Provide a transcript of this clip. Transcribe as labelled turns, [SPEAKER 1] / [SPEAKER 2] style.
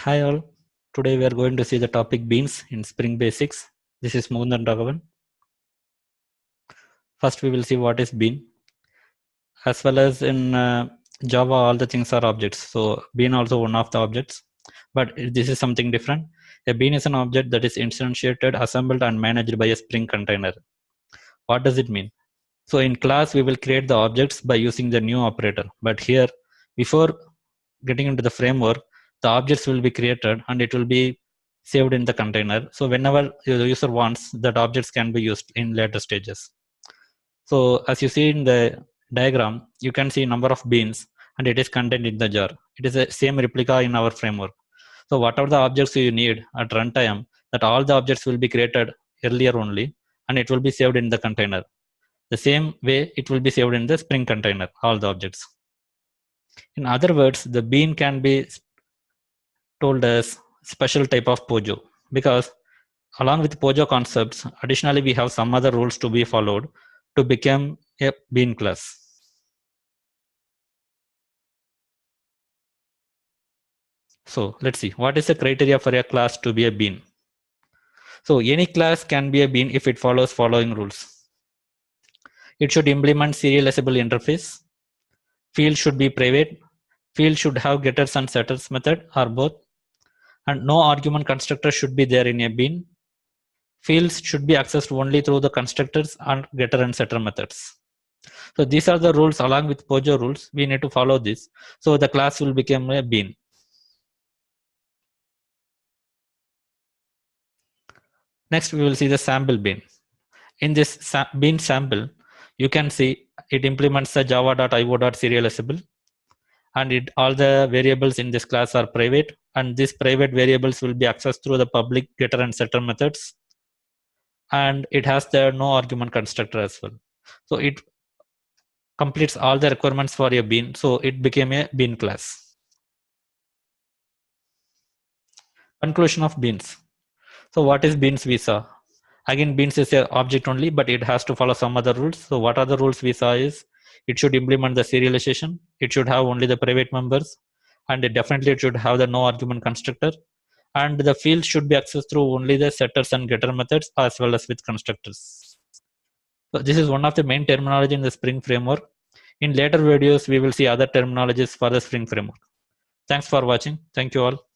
[SPEAKER 1] Hi all. Today we are going to see the topic beans in Spring Basics. This is Mukundan Raghavan. First we will see what is bean. As well as in Java, all the things are objects. So bean also one of the objects. But this is something different. A bean is an object that is instantiated, assembled and managed by a Spring container. What does it mean? So in class we will create the objects by using the new operator. But here, before getting into the framework, the objects will be created and it will be saved in the container. So whenever the user wants, that objects can be used in later stages. So as you see in the diagram, you can see number of beans and it is contained in the jar. It is the same replica in our framework. So whatever the objects you need at runtime, that all the objects will be created earlier only and it will be saved in the container. The same way it will be saved in the Spring container, all the objects. In other words, the bean can be told as special type of POJO because along with POJO concepts, additionally we have some other rules to be followed to become a bean class. So let's see, what is the criteria for a class to be a bean? So any class can be a bean if it follows following rules. It should implement serializable interface. Field should be private. Field should have getters and setters method or both. And no argument constructor should be there in a bean. Fields should be accessed only through the constructors and getter and setter methods. So these are the rules along with POJO rules. We need to follow this. So the class will become a bean. Next, we will see the sample bean. In this bean sample, you can see it implements the java.io.serializable and all the variables in this class are private, and these private variables will be accessed through the public getter and setter methods, and it has the no argument constructor as well. So it completes all the requirements for a bean, so it became a bean class. Conclusion of beans. So what is beans we saw? Again, beans is an object only, but it has to follow some other rules. So what are the rules we saw is it should implement the serialization. It should have only the private members, and it should have the no argument constructor. And the field should be accessed through only the setters and getter methods as well as with constructors. So this is one of the main terminology in the Spring framework. In later videos, we will see other terminologies for the Spring framework. Thanks for watching. Thank you all.